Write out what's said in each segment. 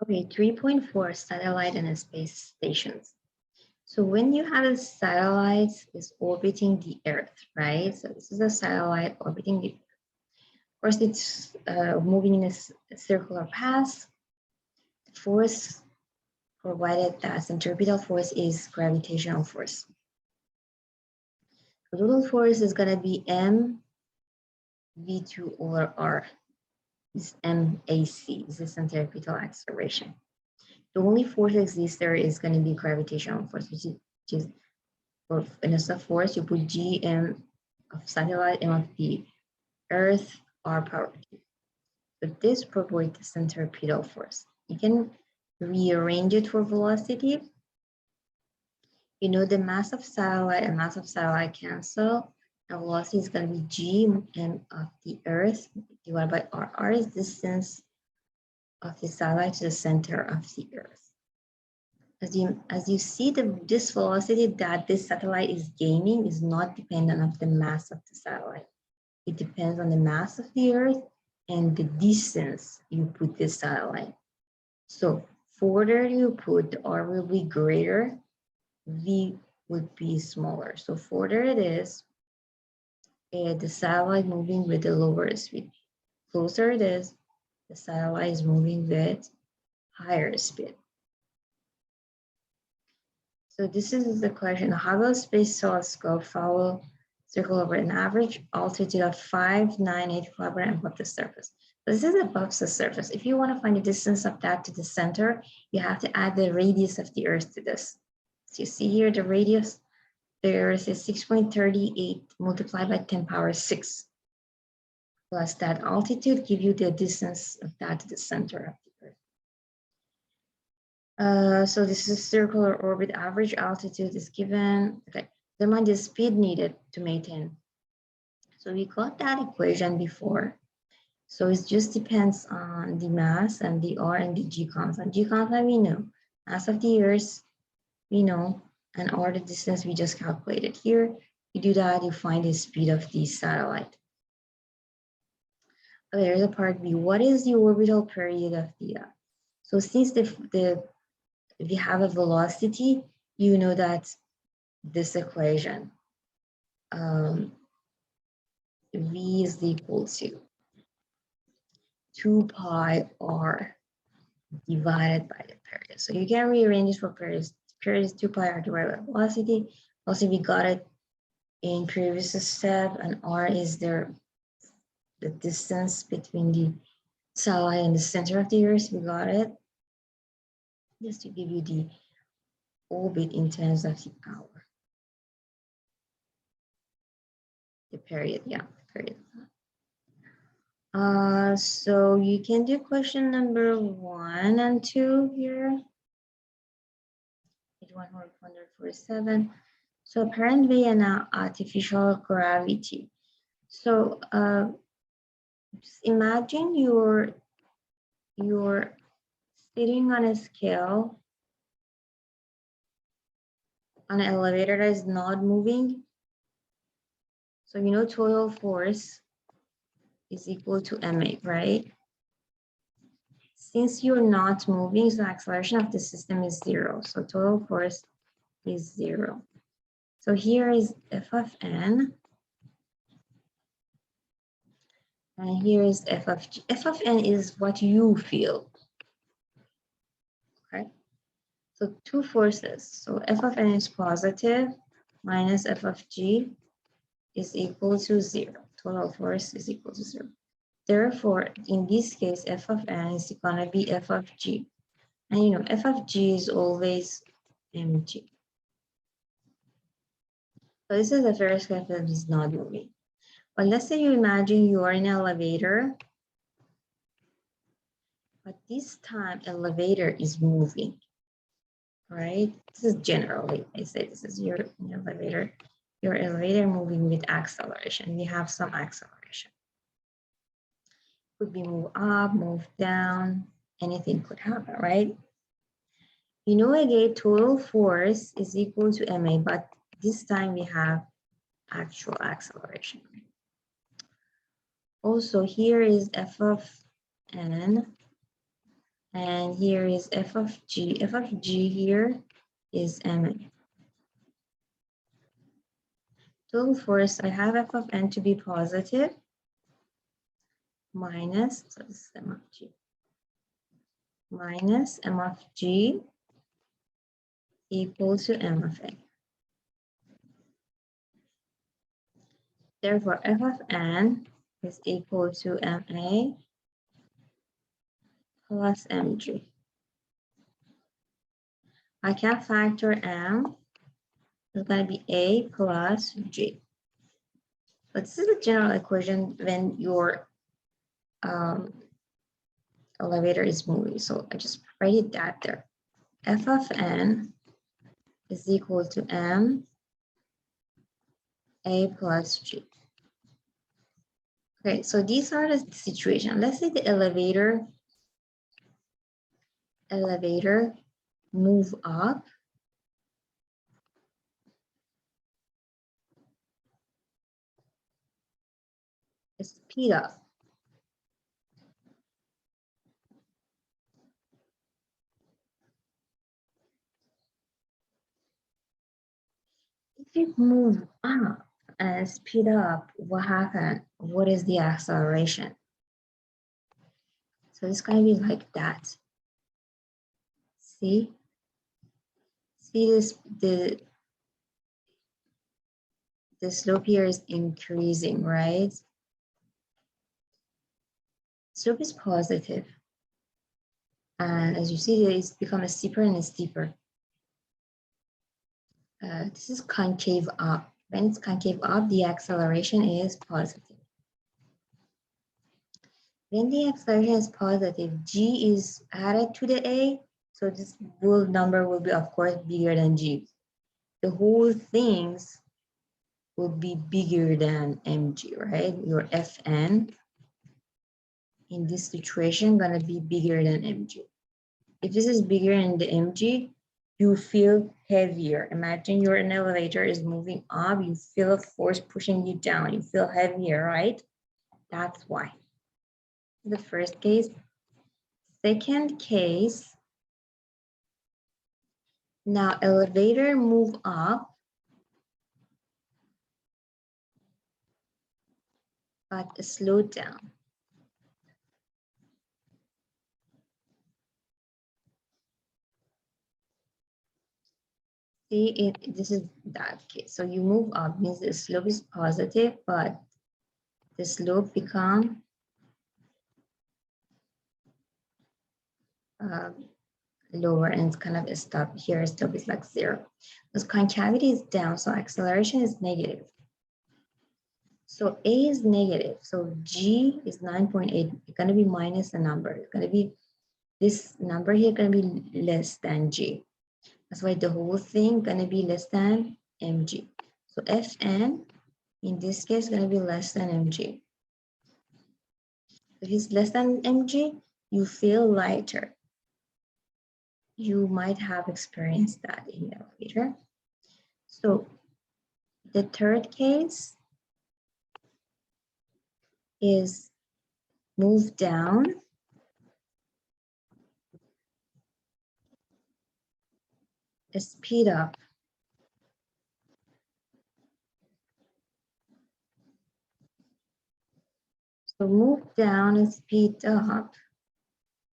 Okay, 3.4 satellite and space stations. So when you have a satellite is orbiting the Earth, right? So this is a satellite orbiting the Earth. Of course, it's moving in a circular path. The force provided that centripetal force is gravitational force. The total force is going to be m v2 over r. Is MAC, is the centripetal acceleration. The only force that exists there is going to be gravitational force, which is for instead of force, you put G m of satellite and of the Earth r power 2. So this provides the centripetal force. You can rearrange it for velocity. You know the mass of satellite and mass of satellite cancel. The velocity is going to be G m of the Earth divided by r. R is distance of the satellite to the center of the Earth. As you see, this velocity that this satellite is gaining is not dependent on the mass of the satellite. It depends on the mass of the Earth and the distance you put this satellite. So further you put, the R will be greater, V would be smaller. So further it is, the satellite moving with the lower speed. Closer it is, the satellite is moving with higher speed. So this is the question. The Hubble Space Telescope follow circle over an average altitude of 598 kilometers above the surface. So this is above the surface. If you want to find the distance of that to the center, you have to add the radius of the Earth to this. So you see here the radius, the Earth is 6.38 multiplied by 10 power 6. Plus that altitude give you the distance of that to the center of the Earth. So this is circular orbit. Average altitude is given. Okay, determine the speed needed to maintain. So we got that equation before. So it just depends on the mass and the R and the G constant. G constant we know. Mass of the Earth we know, and R the distance we just calculated. Here you do that, you find the speed of the satellite. Okay, there's a part B. What is the orbital period of the Earth? So since we have a velocity, you know that this equation, V is equal to 2 pi r divided by the period. So you can rearrange it for periods. Period is 2 pi r divided by velocity. Also, we got it in previous step, and r is the distance between the satellite and the center of the Earth. We got it. Just to give you the orbit in terms of the hour. The period, yeah, period. So you can do question number 1 and 2 here. Page 147. So apparent way and artificial gravity. So just imagine you're sitting on a scale on an elevator that is not moving. So you know total force is equal to ma, right? Since you're not moving, so acceleration of the system is 0. So total force is 0. So here is f of n. And here is f of g. F of n is what you feel. Okay. So two forces. So f of n is positive minus f of g is equal to 0. Total force is equal to 0. Therefore, in this case, f of n is going to be f of g. And you know, f of g is always mg. So this is the first graph that is not moving. But let's say you imagine you are in an elevator, but this time elevator is moving, right? This is generally, I say this is your elevator moving with acceleration. We have some acceleration. Could be move up, move down, anything could happen, right? You know, again, total force is equal to ma, but this time we have actual acceleration. Also, here is f of n, And here is f of g. F of g here is mn. Total force, I have f of n to be positive minus, so this is m of g, minus m of g equal to m of n. Therefore, f of n is equal to ma plus mg. I can factor m. It's going to be a plus g. But this is a general equation when your elevator is moving. So I just write that there. F of n is equal to m a plus g. Okay, so these are the situation. Let's say the elevator move up. Speed up. If you move up and speed up, what happened? What is the acceleration? So it's going to be like that. See this, the slope here is increasing, right? Slope is positive. And as you see, it's become steeper and steeper. This is concave up. When it's concave up, the acceleration is positive. When the acceleration is positive, g is added to the a, so this number will be, of course, bigger than g. The whole things will be bigger than mg, right? Your fn in this situation gonna be bigger than mg. If this is bigger than the mg, you feel heavier. Imagine you're in an elevator is moving up, you feel a force pushing you down, you feel heavier, right? That's why. The first case. Second case, now elevator move up, but slow down. See, this is that case. So you move up means the slope is positive, but the slope become lower and it's kind of a stop here. Slope is like 0. Because concavity is down, so acceleration is negative. So A is negative. So G is 9.8. It's going to be minus a number. It's going to be this number here going to be less than G. That's why the whole thing going to be less than mg. So Fn in this case going to be less than mg. If it's less than mg, you feel lighter. You might have experienced that in the elevator. So the third case is move down. Speed up. So move down and speed up.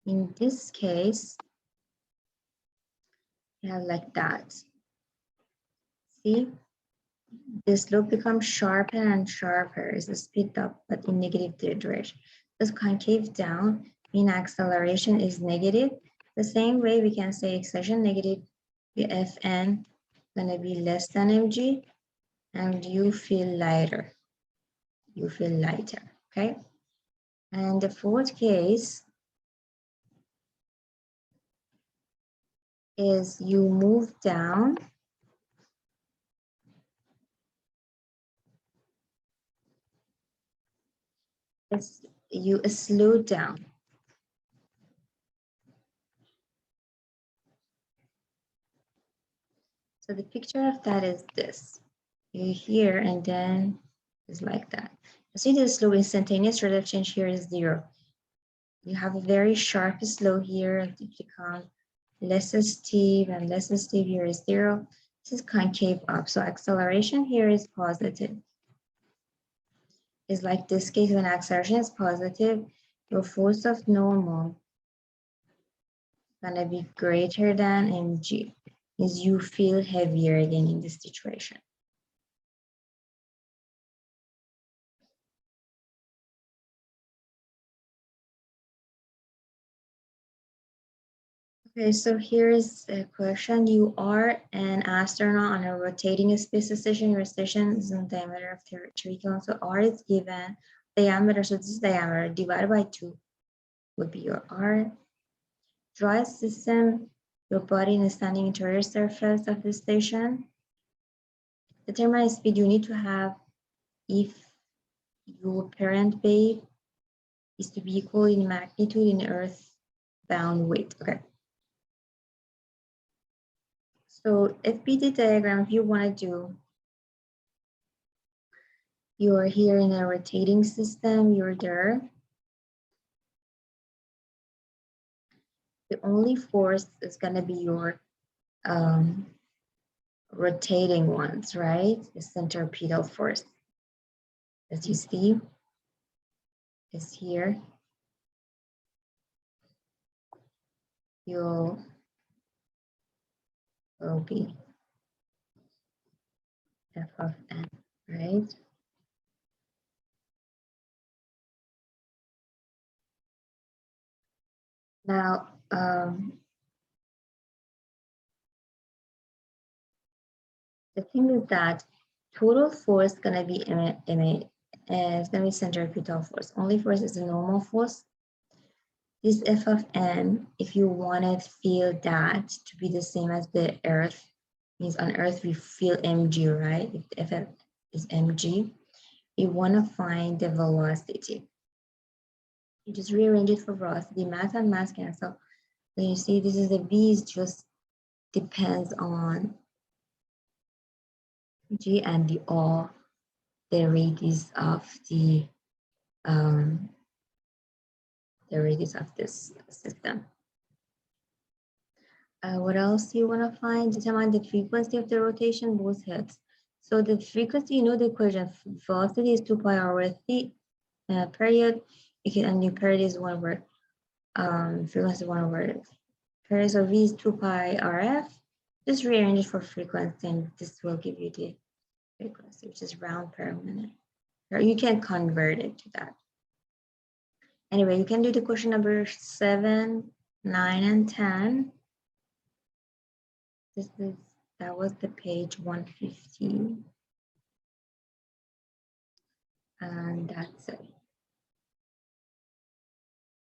In this case, you have like that. See? The slope becomes sharper and sharper. It's a speed up, but in negative direction. This concave down mean acceleration is negative. The same way we can say acceleration negative, the Fn gonna be less than mg, and you feel lighter. You feel lighter, okay? And the fourth case is you move down. You slow down. So the picture of that is this. You're here and then it's like that. You see the slow instantaneous rate of change here is 0. you have a very sharp slow here. It becomes less steep and less steep. Here is 0. This is concave up. So acceleration here is positive. It's like this case when acceleration is positive, your force of normal is going to be greater than mg. Means you feel heavier again in this situation. Okay, so here is a question. You are an astronaut on a rotating space station. Your station is in diameter of 3 kilometers. So R is given. Diameter, so this is diameter divided by 2 would be your R. Draw a system, your body in the standing interior surface of the station. Determine speed you need to have if your parent wave is to be equal in magnitude in earth-bound weight. Okay. So FPT diagram, if you want to do, you're here in a rotating system, you're there. The only force is going to be your rotating ones, right? The centripetal force. As you see, is here. Will be f of n, right? Now, the thing is that total force is gonna be it's gonna be centripetal force. Only force is the normal force. This f of n, if you want to feel that to be the same as the Earth, means on Earth we feel mg, right? If f is mg, you want to find the velocity. You just rearrange it for velocity. Mass and mass cancel. Then you see this is the v is just depends on g and the all the radius of the radius of this system. What else do you want to find? Determine the frequency of the rotation, both heads. So the frequency, you know the equation. Velocity is 2 pi r with the period. And new period is 1 word. Frequency 1 word. Period, so v is 2 pi rf. Just rearrange it for frequency, and this will give you the frequency, which is round per minute. Or you can convert it to that. Anyway, you can do the question number 7, 9, and 10. That was the page 150. And that's it.